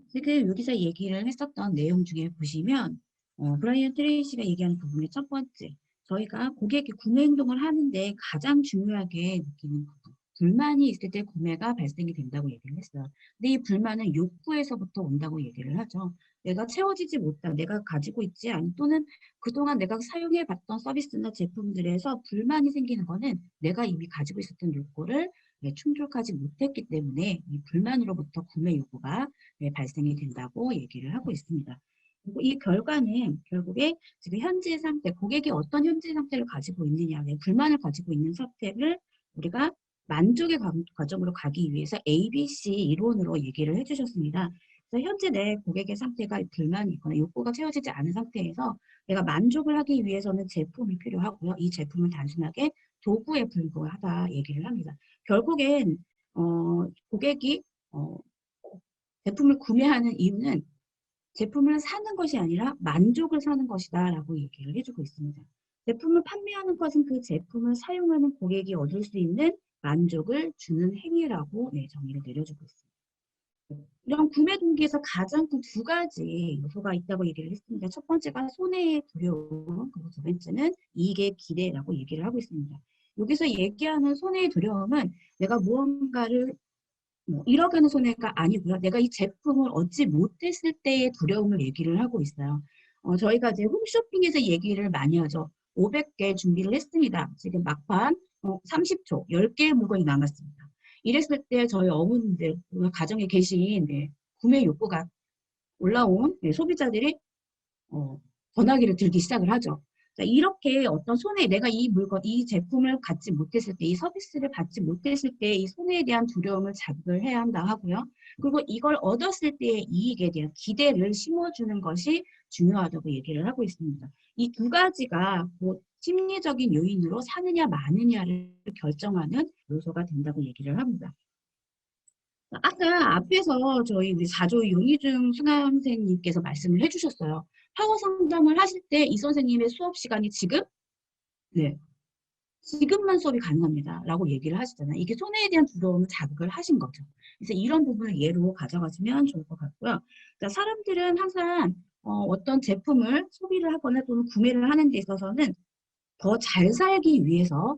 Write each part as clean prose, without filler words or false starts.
지금 여기서 얘기를 했었던 내용 중에 보시면 브라이언 트레이시가 얘기하는 부분의 첫 번째, 저희가 고객이 구매 행동을 하는데 가장 중요하게 느끼는 부분, 불만이 있을 때 구매가 발생이 된다고 얘기를 했어요. 근데 이 불만은 욕구에서부터 온다고 얘기를 하죠. 내가 채워지지 못한, 내가 가지고 있지 않은 또는 그동안 내가 사용해 봤던 서비스나 제품들에서 불만이 생기는 거는 내가 이미 가지고 있었던 욕구를 충족하지 못했기 때문에 이 불만으로부터 구매 욕구가 발생이 된다고 얘기를 하고 있습니다. 그리고 이 결과는 결국에 지금 현재 상태, 고객이 어떤 현재 상태를 가지고 있느냐, 불만을 가지고 있는 상태를 우리가 만족의 과정으로 가기 위해서 ABC 이론으로 얘기를 해주셨습니다. 그래서 현재 내 고객의 상태가 불만이 있거나 욕구가 채워지지 않은 상태에서 내가 만족을 하기 위해서는 제품이 필요하고요. 이 제품은 단순하게 도구에 불과하다 얘기를 합니다. 결국엔 고객이 제품을 구매하는 이유는 제품을 사는 것이 아니라 만족을 사는 것이다 라고 얘기를 해주고 있습니다. 제품을 판매하는 것은 그 제품을 사용하는 고객이 얻을 수 있는 만족을 주는 행위라고 정의를 내려주고 있습니다. 이런 구매 동기에서 가장 큰 두 가지 요소가 있다고 얘기를 했습니다. 첫 번째가 손해의 두려움, 그리고 두 번째는 이익의 기대라고 얘기를 하고 있습니다. 여기서 얘기하는 손해의 두려움은 내가 무언가를 1억 원의 손해가 아니고요. 내가 이 제품을 얻지 못했을 때의 두려움을 얘기를 하고 있어요. 저희가 이제 홈쇼핑에서 얘기를 많이 하죠. 500개 준비를 했습니다. 지금 막판 30초, 10개의 물건이 남았습니다. 이랬을 때 저희 어머님들, 가정에 계신 구매 욕구가 올라온 소비자들이 전화기를 들기 시작을 하죠. 자, 이렇게 어떤 손해, 내가 이 물건, 이 제품을 갖지 못했을 때, 이 서비스를 받지 못했을 때 이 손해에 대한 두려움을 자극을 해야 한다 하고요. 그리고 이걸 얻었을 때의 이익에 대한 기대를 심어주는 것이 중요하다고 얘기를 하고 있습니다. 이 두 가지가 뭐 심리적인 요인으로 사느냐 마느냐를 결정하는 요소가 된다고 얘기를 합니다. 아까 앞에서 저희 우리 4조 윤희중 수강생님께서 말씀을 해주셨어요. 파워 상담을 하실 때 이 선생님의 수업 시간이 지금? 네. 지금만 수업이 가능합니다. 라고 얘기를 하시잖아요. 이게 손해에 대한 두려움을 자극을 하신 거죠. 그래서 이런 부분을 예로 가져가시면 좋을 것 같고요. 그러니까 사람들은 항상 어떤 제품을 소비를 하거나 또는 구매를 하는 데 있어서는 더 잘 살기 위해서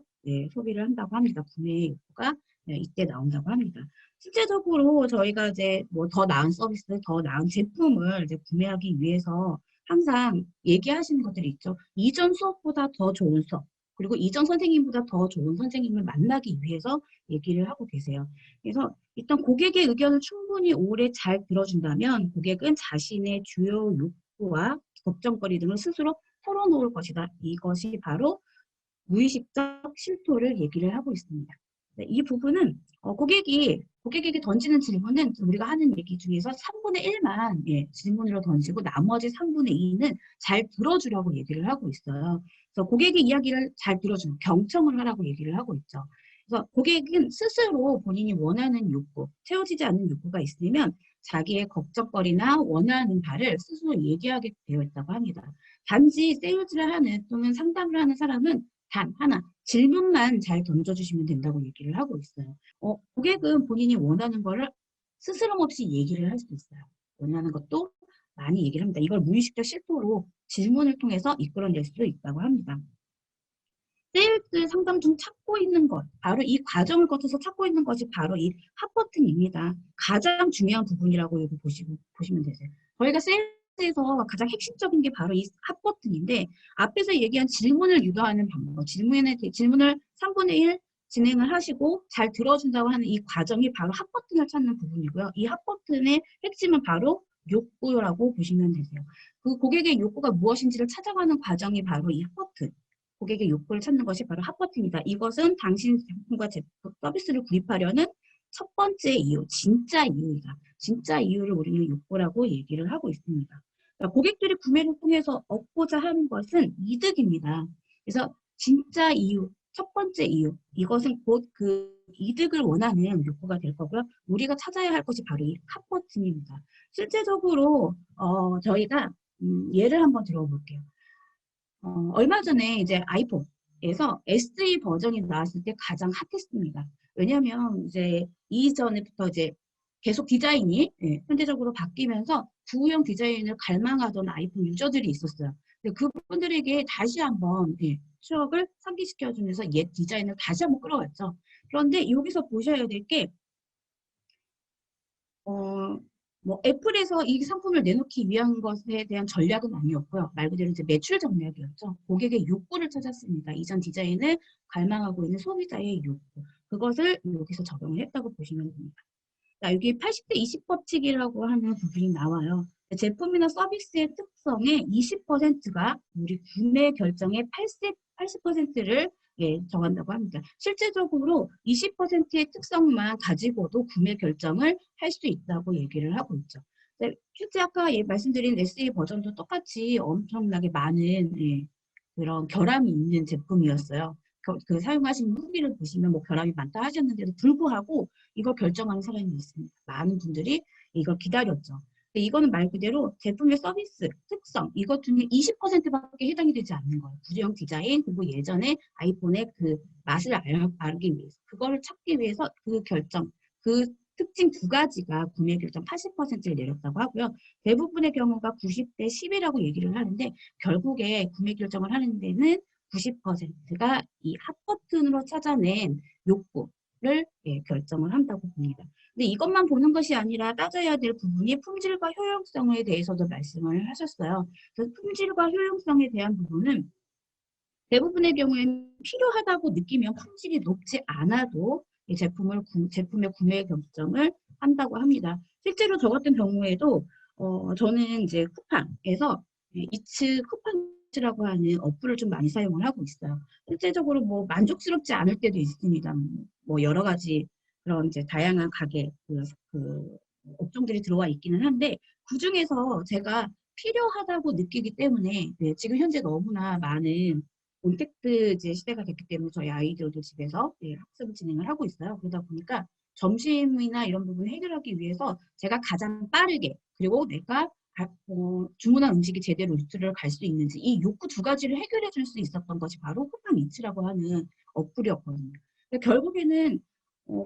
소비를 한다고 합니다. 구매 욕구가 이때 나온다고 합니다. 실제적으로 저희가 이제 뭐 더 나은 서비스, 더 나은 제품을 이제 구매하기 위해서 항상 얘기하시는 것들이 있죠. 이전 수업보다 더 좋은 수업, 그리고 이전 선생님보다 더 좋은 선생님을 만나기 위해서 얘기를 하고 계세요. 그래서 일단 고객의 의견을 충분히 오래 잘 들어준다면 고객은 자신의 주요 욕구와 걱정거리 등을 스스로 털어놓을 것이다. 이것이 바로 무의식적 실토를 얘기를 하고 있습니다. 네, 이 부분은 고객에게 던지는 질문은 우리가 하는 얘기 중에서 3분의 1만 질문으로 던지고 나머지 3분의 2는 잘 들어주려고 얘기를 하고 있어요. 그래서 고객의 이야기를 잘 들어주는 경청을 하라고 얘기를 하고 있죠. 그래서 고객은 스스로 본인이 원하는 욕구, 채워지지 않는 욕구가 있으면 자기의 걱정거리나 원하는 바를 스스로 얘기하게 되어 있다고 합니다. 단지 세일즈를 하는 또는 상담을 하는 사람은 단 하나, 질문만 잘 던져주시면 된다고 얘기를 하고 있어요. 고객은 본인이 원하는 거를 스스럼 없이 얘기를 할 수 있어요. 원하는 것도 많이 얘기를 합니다. 이걸 무의식적 실토로 질문을 통해서 이끌어낼 수 있다고 합니다. 세일즈 상담 중 찾고 있는 것, 바로 이 과정을 거쳐서 찾고 있는 것이 바로 이 핫버튼입니다. 가장 중요한 부분이라고 여기 보시면 되세요. 저희가 세일즈에서 가장 핵심적인 게 바로 이 핫버튼인데 앞에서 얘기한 질문을 유도하는 방법, 질문을 3분의 1 진행을 하시고 잘 들어준다고 하는 이 과정이 바로 핫버튼을 찾는 부분이고요. 이 핫버튼의 핵심은 바로 욕구라고 보시면 되세요. 그 고객의 욕구가 무엇인지를 찾아가는 과정이 바로 이 핫버튼. 고객의 욕구를 찾는 것이 바로 핫버튼이다. 이것은 당신 제품과 서비스를 구입하려는 첫 번째 이유, 진짜 이유이다. 진짜 이유를 우리는 욕구라고 얘기를 하고 있습니다. 그러니까 고객들이 구매를 통해서 얻고자 하는 것은 이득입니다. 그래서 진짜 이유, 첫 번째 이유, 이것은 곧 그 이득을 원하는 욕구가 될 거고요. 우리가 찾아야 할 것이 바로 이 핫버튼입니다. 실제적으로 저희가 예를 한번 들어볼게요. 얼마 전에 이제 아이폰에서 SE 버전이 나왔을 때 가장 핫했습니다. 왜냐하면 이제 이전부터 이제 계속 디자인이 현대적으로 바뀌면서 구형 디자인을 갈망하던 아이폰 유저들이 있었어요. 근데 그분들에게 다시 한번 추억을 상기시켜주면서 옛 디자인을 다시 한번 끌어왔죠. 그런데 여기서 보셔야 될 게 뭐 애플에서 이 상품을 내놓기 위한 것에 대한 전략은 아니었고요. 말 그대로 이제 매출 전략이었죠. 고객의 욕구를 찾았습니다. 이전 디자인을 갈망하고 있는 소비자의 욕구. 그것을 여기서 적용을 했다고 보시면 됩니다. 자, 여기 80대 20 법칙이라고 하는 부분이 나와요. 제품이나 서비스의 특성의 20%가 우리 구매 결정의 80%를 정한다고 합니다. 실제적으로 20%의 특성만 가지고도 구매 결정을 할 수 있다고 얘기를 하고 있죠. 실제 아까 말씀드린 SE 버전도 똑같이 엄청나게 많은 그런 결함이 있는 제품이었어요. 그 사용하신 후기를 보시면 뭐 결함이 많다 하셨는데도 불구하고 이걸 결정하는 사람이 있습니다. 많은 분들이 이걸 기다렸죠. 이거는 말 그대로 제품의 서비스, 특성 이것 중에 20%밖에 해당이 되지 않는 거예요. 구형 디자인 그리고 예전에 아이폰의 그 맛을 알기 위해서 그거를 찾기 위해서 그 결정, 그 특징 두 가지가 구매 결정 80%를 내렸다고 하고요. 대부분의 경우가 90대 10이라고 얘기를 하는데 결국에 구매 결정을 하는 데는 90%가 이 핫 버튼으로 찾아낸 욕구를 결정을 한다고 봅니다. 근데 이것만 보는 것이 아니라 따져야 될 부분이 품질과 효용성에 대해서도 말씀을 하셨어요. 그래서 품질과 효용성에 대한 부분은 대부분의 경우에는 필요하다고 느끼면 품질이 높지 않아도 이 제품의 구매 결정을 한다고 합니다. 실제로 저 같은 경우에도 저는 이제 쿠팡에서 이츠 쿠팡이츠라고 하는 어플을 좀 많이 사용을 하고 있어요. 실제적으로 뭐 만족스럽지 않을 때도 있습니다. 뭐 여러 가지 그런 이제 다양한 가게 그 업종들이 들어와 있기는 한데 그 중에서 제가 필요하다고 느끼기 때문에 지금 현재 너무나 많은 온택트 이제 시대가 됐기 때문에 저희 아이들도 집에서 학습을 진행을 하고 있어요. 그러다 보니까 점심이나 이런 부분을 해결하기 위해서 제가 가장 빠르게 그리고 내가 주문한 음식이 제대로 루트를 갈 수 있는지 이 욕구 두 가지를 해결해 줄 수 있었던 것이 바로 쿠팡이츠라고 하는 어플이었거든요. 결국에는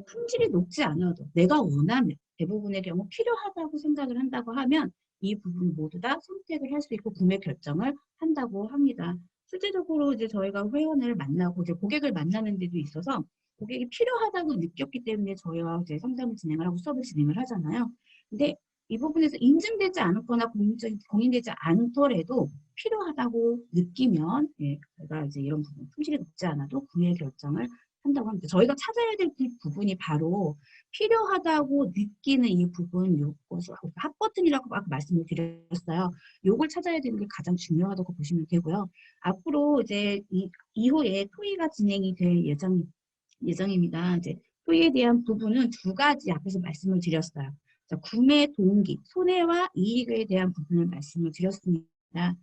품질이 높지 않아도 내가 원하면 대부분의 경우 필요하다고 생각을 한다고 하면 이 부분 모두 다 선택을 할 수 있고 구매 결정을 한다고 합니다. 실제적으로 이제 저희가 회원을 만나고 이제 고객을 만나는 데도 있어서 고객이 필요하다고 느꼈기 때문에 저희와 이제 상담을 진행을 하고 수업을 진행을 하잖아요. 근데 이 부분에서 인증되지 않거나 공인되지 않더라도 필요하다고 느끼면 저희가 이제 이런 부분 품질이 높지 않아도 구매 결정을 한다고 합니다. 저희가 찾아야 될 부분이 바로 필요하다고 느끼는 이 부분 요것을 핫 버튼이라고 막 말씀을 드렸어요. 요걸 찾아야 되는 게 가장 중요하다고 보시면 되고요. 앞으로 이제 이후에 토의가 진행이 될 예정입니다. 이제 토의에 대한 부분은 두 가지 앞에서 말씀을 드렸어요. 자, 구매 동기, 손해와 이익에 대한 부분을 말씀을 드렸습니다.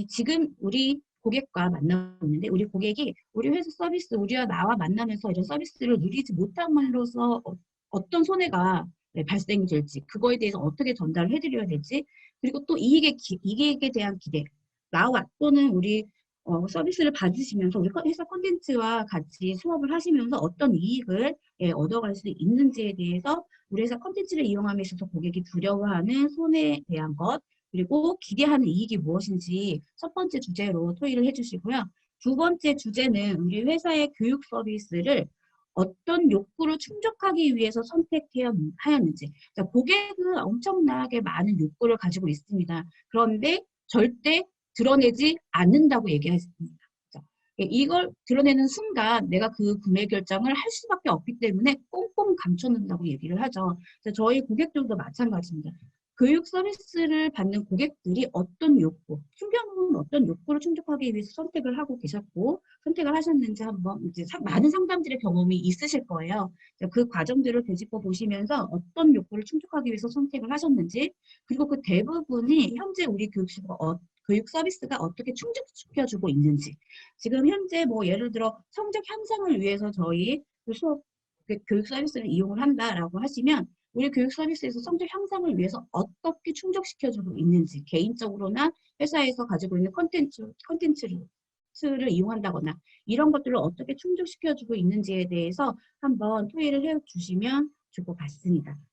지금 우리 고객과 만나고 있는데 우리 고객이 우리 회사 서비스, 우리와 나와 만나면서 이런 서비스를 누리지 못함으로써 어떤 손해가 발생이 될지 그거에 대해서 어떻게 전달을 해드려야 될지 그리고 또 이익에 대한 기대 나와 또는 우리 서비스를 받으시면서 우리 회사 콘텐츠와 같이 수업을 하시면서 어떤 이익을 얻어갈 수 있는지에 대해서 우리 회사 콘텐츠를 이용함에 있어서 고객이 두려워하는 손해에 대한 것 그리고 기대하는 이익이 무엇인지 첫 번째 주제로 토의를 해주시고요. 두 번째 주제는 우리 회사의 교육 서비스를 어떤 욕구를 충족하기 위해서 선택하였는지 고객은 엄청나게 많은 욕구를 가지고 있습니다. 그런데 절대 드러내지 않는다고 얘기했습니다. 이걸 드러내는 순간 내가 그 구매 결정을 할 수밖에 없기 때문에 꽁꽁 감춰놓는다고 얘기를 하죠. 저희 고객들도 마찬가지입니다. 교육 서비스를 받는 고객들이 어떤 욕구, 순경은 어떤 욕구를 충족하기 위해서 선택을 하고 계셨고 선택을 하셨는지 한번 이제 많은 상담들의 경험이 있으실 거예요. 그 과정들을 되짚어 보시면서 어떤 욕구를 충족하기 위해서 선택을 하셨는지 그리고 그 대부분이 현재 우리 교육 서비스가 어떻게 충족시켜주고 있는지 지금 현재 뭐 예를 들어 성적 향상을 위해서 저희 교육 서비스를 이용을 한다라고 하시면 우리 교육 서비스에서 성적 향상을 위해서 어떻게 충족시켜주고 있는지 개인적으로나 회사에서 가지고 있는 콘텐츠를 이용한다거나 이런 것들을 어떻게 충족시켜주고 있는지에 대해서 한번 토의를 해주시면 좋을 것 같습니다.